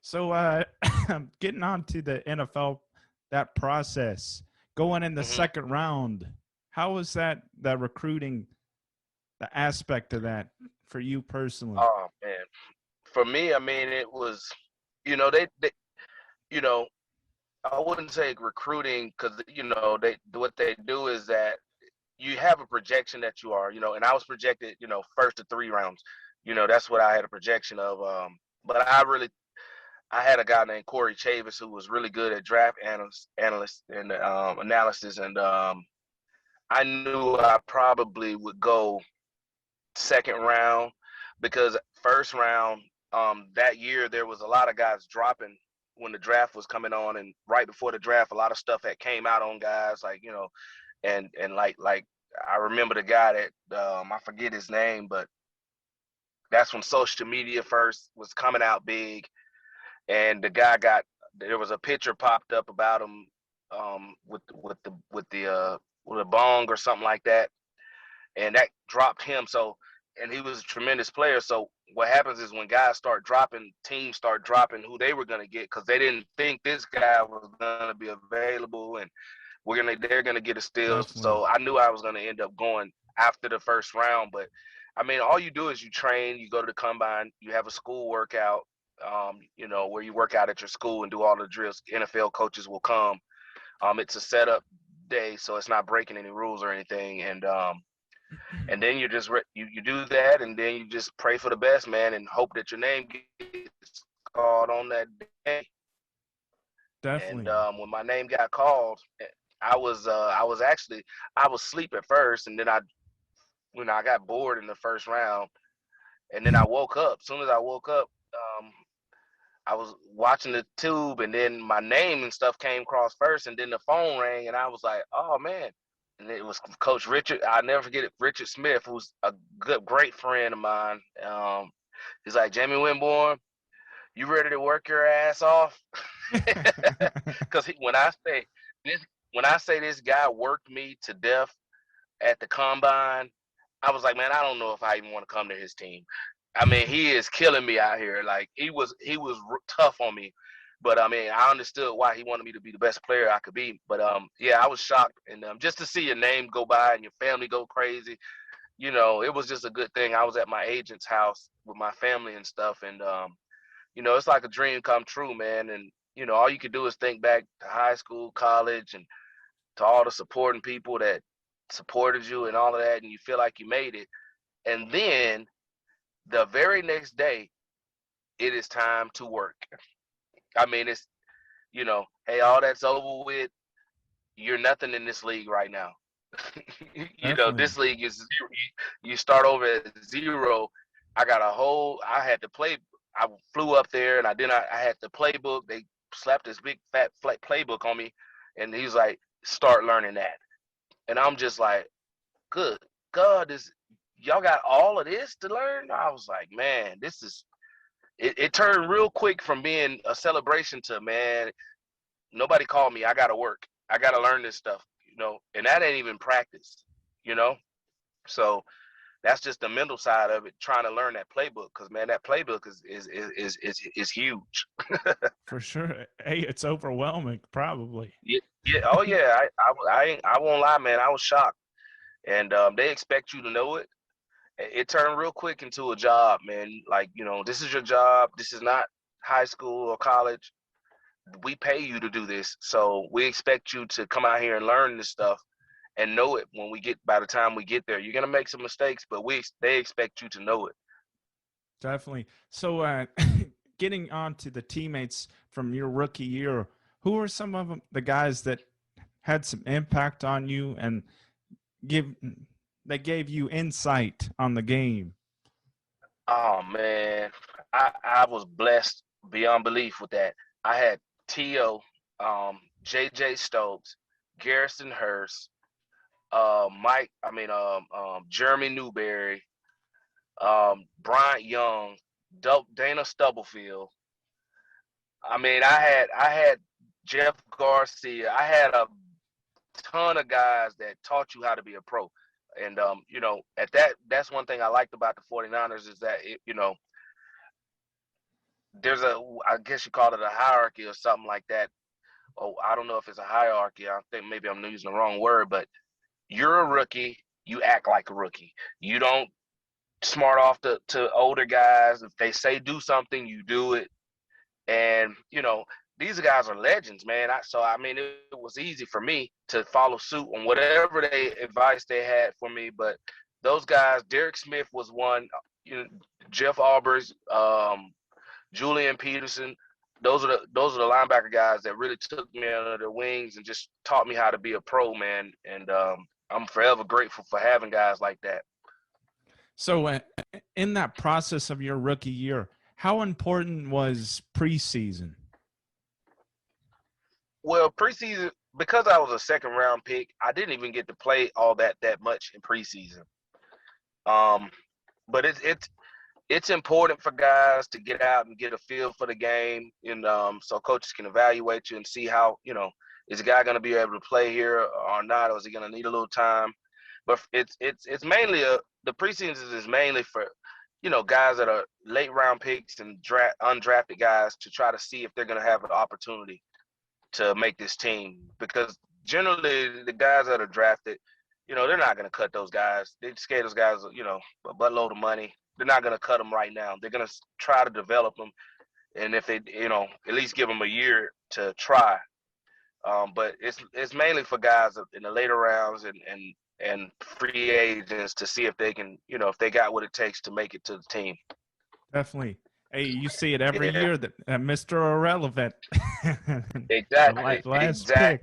So, getting on to the NFL, that process, going in the Hmm. second round, how was that recruiting, the aspect of that for you personally? Oh man, for me, I mean, it was, they you know, I wouldn't say recruiting because they what they do is that you have a projection that you are, and I was projected, first to 3 rounds. That's what I had a projection of. But I had a guy named Corey Chavis who was really good at draft analyst and analysis, and I knew I probably would go second round because first round that year there was a lot of guys dropping when the draft was coming on, and right before the draft a lot of stuff had came out on guys like and like I remember the guy that I forget his name, but that's when social media first was coming out big, and the guy got there was a picture popped up about him with a bong or something like that, and that dropped him. So, and he was a tremendous player. So what happens is when guys start dropping, teams start dropping who they were going to get because they didn't think this guy was going to be available, and they're gonna get a steal. Definitely. So I knew I was gonna end up going after the first round. But I mean, all you do is you train, you go to the combine, you have a school workout, where you work out at your school and do all the drills. NFL coaches will come. It's a setup day, so it's not breaking any rules or anything. And then you just you do that, and then you just pray for the best, man, and hope that your name gets called on that day. And Definitely. when my name got called, I was asleep at first, and then I got bored in the first round, and then I woke up. As soon as I woke up, um, I was watching the tube, and then my name and stuff came across first, and then the phone rang, and I was like, "Oh man!" And it was Coach Richard. I'll never forget it. Richard Smith, who's a great friend of mine. He's like, "Jamie Winborn, you ready to work your ass off?" Because this, when I say this guy worked me to death at the combine, I was like, man, I don't know if I even want to come to his team. I mean, he is killing me out here. Like he was tough on me, but I mean, I understood why he wanted me to be the best player I could be. But yeah, I was shocked, and just to see your name go by and your family go crazy, it was just a good thing. I was at my agent's house with my family and stuff, and it's like a dream come true, man. And all you could do is think back to high school, college, and to all the supporting people that supported you and all of that, and you feel like you made it. And then the very next day, it is time to work. I mean, it's hey, all that's over with. You're nothing in this league right now. Definitely. This league is zero. You start over at zero. I had to play. I flew up there, and I had the playbook. They slapped this big fat playbook on me, and he's like, start learning that. And I'm just like, good God, this y'all got all of this to learn? I was like, man, it turned real quick from being a celebration to, man, nobody called me. I gotta work. I gotta learn this stuff, and that ain't even practice, you know? So that's just the mental side of it, trying to learn that playbook, because man, that playbook is huge. For sure. Hey, it's overwhelming, probably. Yeah, yeah, oh yeah. I won't lie, man. I was shocked, and they expect you to know it. It turned real quick into a job, man. Like, this is your job. This is not high school or college. We pay you to do this, so we expect you to come out here and learn this stuff and know it when we get by the time we get there. You're gonna make some mistakes, but they expect you to know it. Definitely. So, getting on to the teammates from your rookie year, who are some of them, the guys that had some impact on you and give that gave you insight on the game? Oh man, I was blessed beyond belief with that. I had T.O., J.J. Stokes, Garrison Hurst, Jeremy Newberry, Bryant Young, Dana Stubblefield. I mean, I had Jeff Garcia. I had a ton of guys that taught you how to be a pro. And that's one thing I liked about the 49ers is that there's I guess you call it a hierarchy or something like that. Oh, I don't know if it's a hierarchy. I think maybe I'm using the wrong word, but you're a rookie. You act like a rookie. You don't smart off to older guys. If they say do something, you do it. And these guys are legends, man. So I mean, it was easy for me to follow suit on whatever advice they had for me. But those guys, Derek Smith was one. Jeff Albers, Julian Peterson. Those are the linebacker guys that really took me under their wings and just taught me how to be a pro, man. And I'm forever grateful for having guys like that. So in that process of your rookie year, how important was preseason? Well, preseason, because I was a second round pick, I didn't even get to play all that much in preseason. But it's important for guys to get out and get a feel for the game, and so coaches can evaluate you and see how, is a guy going to be able to play here or not, or is he going to need a little time? But it's mainly the preseason is mainly for guys that are late round picks and undrafted guys to try to see if they're going to have an opportunity to make this team, because generally the guys that are drafted, they're not going to cut those guys. They just gave those guys, a buttload of money. They're not going to cut them right now. They're going to try to develop them, and if they, at least give them a year to try. But it's mainly for guys in the later rounds and free agents to see if they can, if they got what it takes to make it to the team. Definitely. Hey, you see it every year that Mr. Irrelevant. Exactly. Last exactly. pick.